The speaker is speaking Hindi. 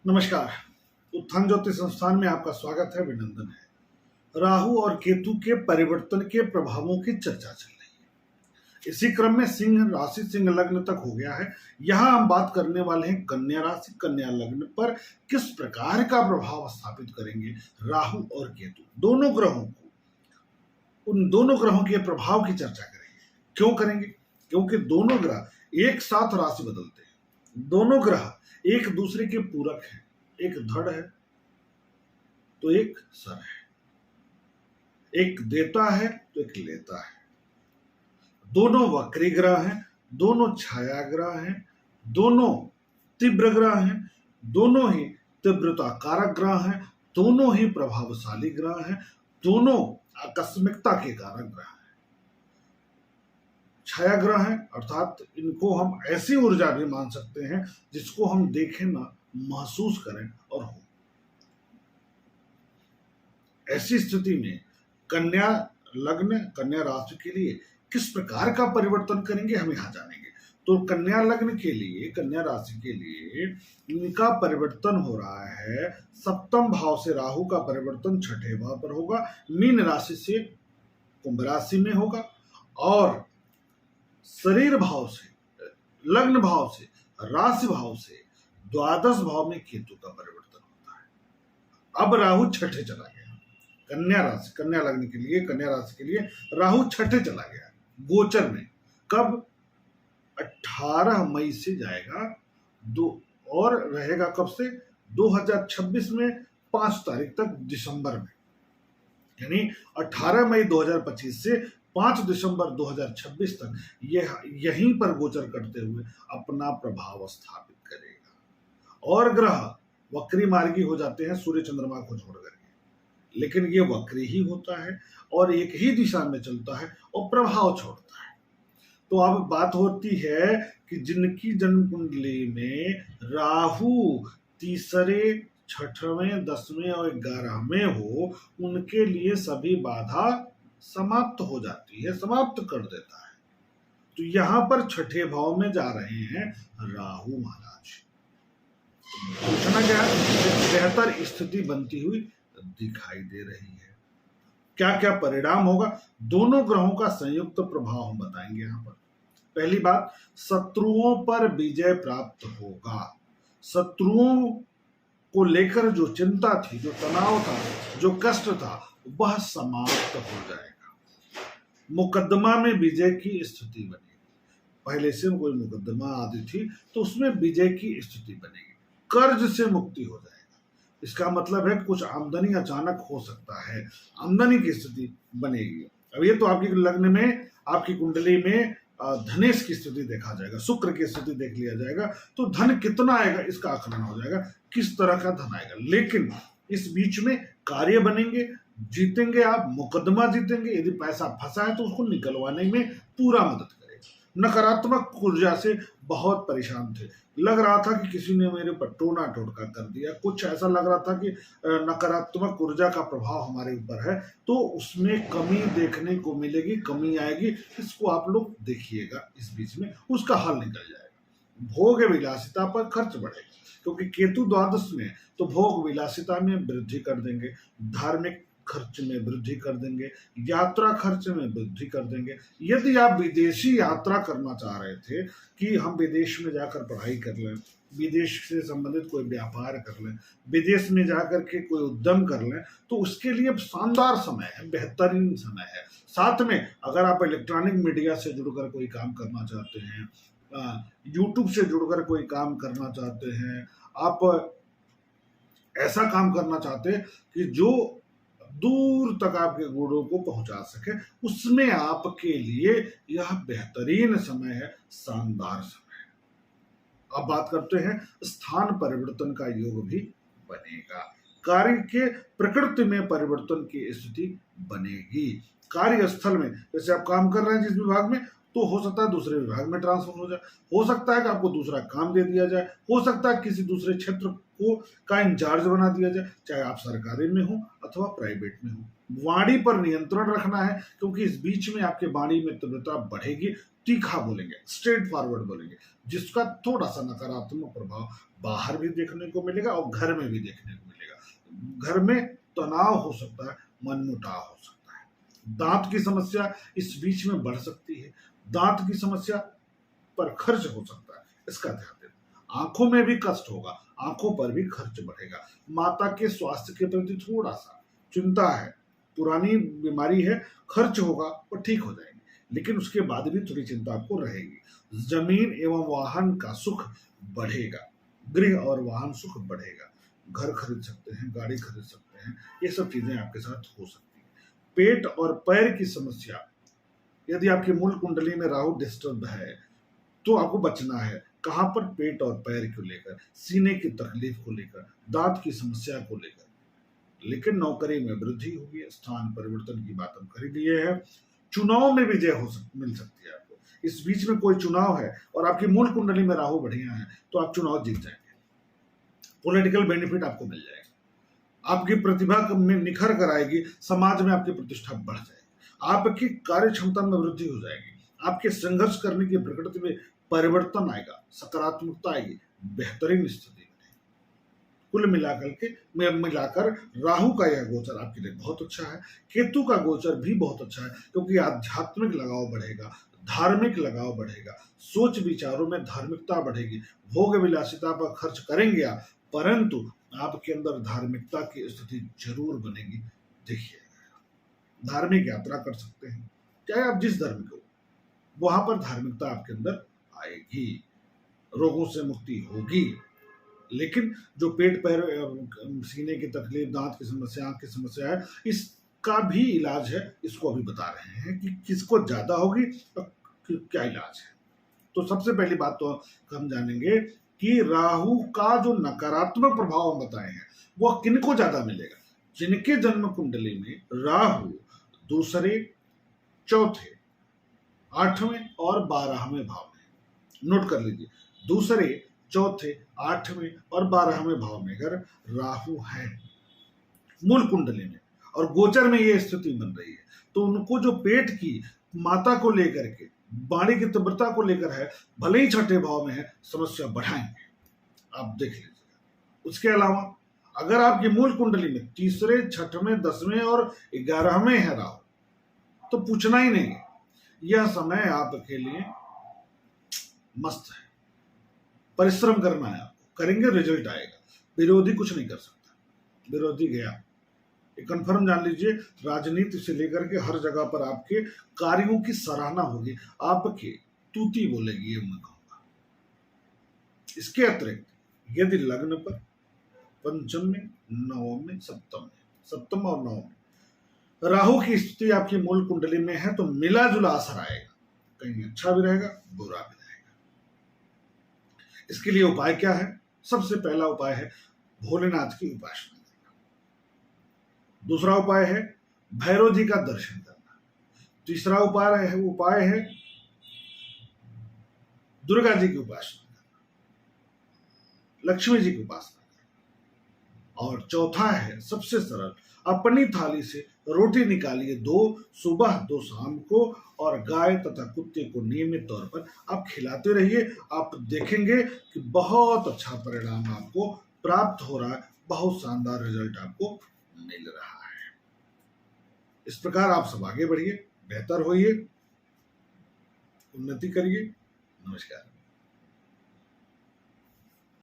नमस्कार। उत्थान ज्योति संस्थान में आपका स्वागत है, अभिनंदन है। राहु और केतु के परिवर्तन के प्रभावों की चर्चा चल रही है। इसी क्रम में सिंह राशि, सिंह लग्न तक हो गया है। यहां हम बात करने वाले हैं कन्या राशि, कन्या लग्न पर किस प्रकार का प्रभाव स्थापित करेंगे राहु और केतु दोनों ग्रहों को। उन दोनों ग्रहों के प्रभाव की चर्चा करेंगे। क्यों करेंगे? क्योंकि दोनों ग्रह एक साथ राशि बदलते हैं। दोनों ग्रह एक दूसरे के पूरक हैं। एक धड़ है तो एक सर है, एक देता है तो एक लेता है। दोनों वक्री ग्रह हैं, दोनों छाया ग्रह हैं, दोनों तीव्र ग्रह हैं, दोनों ही तीव्रता कारक ग्रह हैं, दोनों ही प्रभावशाली ग्रह हैं, दोनों आकस्मिकता के कारक ग्रह हैं। छाया ग्रह है अर्थात इनको हम ऐसी ऊर्जा भी मान सकते हैं जिसको हम देखें ना, महसूस करें और हो। ऐसी स्थिति में कन्या लग्न, कन्या राशि के लिए किस प्रकार का परिवर्तन करेंगे हम यहां जानेंगे। तो कन्या लग्न के लिए, कन्या राशि के लिए इनका परिवर्तन हो रहा है। सप्तम भाव से राहु का परिवर्तन छठे भाव पर होगा, मीन राशि से कुंभ राशि में होगा, और शरीर भाव से, लग्न भाव से, राशि भाव से द्वादश भाव में केतु का परिवर्तन होता है। अब राहु छठे चला गया कन्या राशि, कन्या लग्न के लिए, कन्या राशि के लिए राहु छठे चला गया गोचर में। कब? 18 मई से जाएगा और रहेगा कब से? 2026 में 5 तारीख तक, दिसंबर में। यानी 18 मई 2025 से 5 दिसंबर 2026 तक यहीं पर गोचर करते हुए अपना प्रभाव स्थापित करेगा। और ग्रह वक्री मार्गी हो जाते हैं सूर्य चंद्रमा को छोड़ करके, लेकिन ये वक्री ही होता है और एक ही दिशा में चलता है और प्रभाव छोड़ता है। तो अब बात होती है कि जिनकी जन्म कुंडली में राहु तीसरे, छठवें, 10वें और 11वें हो, उनके लिए सभी बाधा समाप्त हो जाती है, समाप्त कर देता है। तो यहां पर छठे भाव में जा रहे हैं राहु महाराज। पूछना क्या है? बेहतर स्थिति बनती हुई दिखाई दे रही है। क्या क्या परिणाम होगा? दोनों ग्रहों का संयुक्त प्रभाव हम बताएंगे यहां पर। पहली बात, शत्रुओं पर विजय प्राप्त होगा। शत्रुओं को लेकर जो चिंता थी, जो तनाव था, जो कष्ट था, वह समाप्त हो जाएगा। मुकदमा में विजय की स्थिति बनेगी। पहले से कोई मुकदमा आदि थी तो उसमें विजय की स्थिति बनेगी। कर्ज से मुक्ति हो जाएगा। इसका मतलब है कुछ आमदनी अचानक हो सकता है, आमदनी की स्थिति बनेगी। अब ये तो आपकी लग्न में, आपकी कुंडली में धनेश की स्थिति देखा जाएगा, शुक्र की स्थिति देख लिया जाएगा, तो धन कितना आएगा इसका आकलन हो जाएगा, किस तरह का धन आएगा। लेकिन इस बीच में कार्य बनेंगे, जीतेंगे, आप मुकदमा जीतेंगे। यदि पैसा फंसा है तो उसको निकलवाने में पूरा मदद करेगा। नकारात्मक ऊर्जा से बहुत परेशान थे, लग रहा था कि किसी ने मेरे पर टोना टोटका कर दिया, कुछ ऐसा लग रहा था कि नकारात्मक ऊर्जा का प्रभाव हमारे ऊपर है, तो उसमें कमी देखने को मिलेगी, कमी आएगी। इसको आप लोग देखिएगा, इस बीच में उसका हल निकल जाएगा। भोग विलासिता पर खर्च बढ़ेगा क्योंकि केतु द्वादश में, तो भोग विलासिता में वृद्धि कर देंगे, धार्मिक खर्च में वृद्धि कर देंगे, यात्रा खर्च में वृद्धि कर देंगे। यदि आप विदेशी यात्रा करना चाह रहे थे कि हम विदेश में जाकर पढ़ाई कर लें, विदेश से संबंधित कोई व्यापार कर लें, विदेश में जाकर के कोई उद्यम कर लें, तो उसके लिए शानदार समय है, बेहतरीन समय है। साथ में अगर आप इलेक्ट्रॉनिक मीडिया से जुड़कर कोई काम करना चाहते हैं, यूट्यूब से जुड़कर कोई काम करना चाहते हैं, आप ऐसा काम करना चाहते हैं कि जो दूर तक आपके गुणों को पहुंचा सके, उसमें आपके लिए यह बेहतरीन समय है, शानदार समय है। अब बात करते हैं स्थान परिवर्तन का योग भी बनेगा। कार्य के प्रकृति में परिवर्तन की स्थिति बनेगी। कार्यस्थल में जैसे आप काम कर रहे हैं जिस विभाग में, तो हो सकता है दूसरे विभाग में ट्रांसफर हो जाए, हो सकता है कि आपको दूसरा काम दे दिया जाए, हो सकता है किसी दूसरे क्षेत्र को का इंचार्ज बना दिया जाए, चाहे आप सरकारी में हो अथवा प्राइवेट में हो। वाणी पर नियंत्रण रखना है, क्योंकि इस बीच में आपके वाणी में तीव्रता बढ़ेगी, तीखा बोलेंगे, स्ट्रेट फॉरवर्ड बोलेंगे, जिसका थोड़ा सा नकारात्मक प्रभाव बाहर भी देखने को मिलेगा और घर में भी देखने को मिलेगा। घर में तनाव हो सकता है, मनमुटाव हो सकता है। दांत की समस्या इस बीच में बढ़ सकती है, दांत की समस्या पर खर्च हो सकता है, इसका ध्यान देना। आंखों में भी कष्ट होगा, आंखों पर भी खर्च बढ़ेगा। माता के स्वास्थ्य के प्रति थोड़ा सा चिंता है, पुरानी बीमारी है, खर्च होगा और ठीक हो जाएगी, लेकिन उसके बाद भी थोड़ी चिंता आपको रहेगी। जमीन एवं वाहन का सुख बढ़ेगा, गृह और वाहन सुख बढ़ेगा, घर खरीद सकते हैं, गाड़ी खरीद सकते हैं, ये सब चीजें आपके साथ हो सकती है। पेट और पैर की समस्या, यदि आपकी मूल कुंडली में राहु डिस्टर्ब है तो आपको बचना है। कहां पर? पेट और पैर को लेकर, सीने की तकलीफ को लेकर, दांत की समस्या को लेकर। लेकिन नौकरी में वृद्धि होगी, स्थान परिवर्तन की बात हम कर लिए हैं। चुनाव में विजय मिल सकती है आपको। इस बीच में कोई चुनाव है और आपकी मूल कुंडली में राहु बढ़िया है तो आप चुनाव जीत जाएंगे, पॉलिटिकल बेनिफिट आपको मिल जाएगा, आपकी प्रतिभा में निखर कर आएगी, समाज में आपकी प्रतिष्ठा बढ़ जाएगी, आपकी कार्य क्षमता में वृद्धि हो जाएगी, आपके संघर्ष करने की प्रकृति में परिवर्तन आएगा, सकारात्मकता आएगी, बेहतरीन स्थिति बनेगी। कुल मिलाकर राहु का यह गोचर आपके लिए बहुत अच्छा है। केतु का गोचर भी बहुत अच्छा है, क्योंकि आध्यात्मिक लगाव बढ़ेगा, धार्मिक लगाव बढ़ेगा, सोच विचारों में धार्मिकता बढ़ेगी, भोग विलासिता पर खर्च करेंगे आप, परंतु आपके अंदर धार्मिकता की स्थिति जरूर बनेगी। देखिए, धार्मिक यात्रा कर सकते हैं, चाहे आप जिस धर्म के हो, वहां पर धार्मिकता आपके अंदर आएगी, रोगों से मुक्ति होगी। लेकिन जो पेट पैर सीने की तकलीफ, दांत की समस्या, आंख की समस्या है, इसका भी इलाज है, इसको अभी बता रहे हैं कि किसको ज्यादा होगी और क्या इलाज है। तो सबसे पहली बात तो हम जानेंगे कि राहु का जो नकारात्मक प्रभाव हम बताए हैं वह किनको ज्यादा मिलेगा। जिनके जन्म कुंडली में राहु दूसरे, चौथे, 8वें और 12वें भाव में, नोट कर लीजिए, दूसरे, चौथे, 8वें और 12वें भाव में अगर राहु है मूल कुंडली में और गोचर में ये स्थिति बन रही है, तो उनको जो पेट की, माता को लेकर के, वाणी की तीव्रता को लेकर है, भले ही छठे भाव में है, समस्या बढ़ाएंगे, आप देख लीजिएगा। उसके अलावा अगर आपकी मूल कुंडली में तीसरे, छठवें, 10वें और 11वें है राहु, तो पूछना ही नहीं है, यह समय आपके लिए मस्त है। परिश्रम करना है आपको, करेंगे रिजल्ट आएगा, विरोधी कुछ नहीं कर सकता, विरोधी गया, ये कंफर्म जान लीजिए। राजनीति से लेकर के हर जगह पर आपके कार्यों की सराहना होगी, आपके तूती बोलेगी, ये मैं कहूंगा। इसके अतिरिक्त यदि लग्न पर पंचम में, नवम में, सप्तम और नवम में राहु की स्थिति आपकी मूल कुंडली में है, तो मिला जुला असर आएगा, कहीं अच्छा भी रहेगा, बुरा भी रहेगा। इसके लिए उपाय क्या है? सबसे पहला उपाय है भोलेनाथ की उपासना करना। दूसरा उपाय है भैरव जी का दर्शन करना। तीसरा उपाय है दुर्गा जी की उपासना करना, लक्ष्मी जी की उपासना करना। और चौथा है सबसे सरल, अपनी थाली से रोटी निकालिए, 2 सुबह 2 शाम को, और गाय तथा कुत्ते को नियमित तौर पर आप खिलाते रहिए। आप देखेंगे कि बहुत अच्छा परिणाम आपको प्राप्त हो रहा है, बहुत शानदार रिजल्ट आपको मिल रहा है। इस प्रकार आप सब आगे बढ़िए, बेहतर होइए, उन्नति करिए। नमस्कार।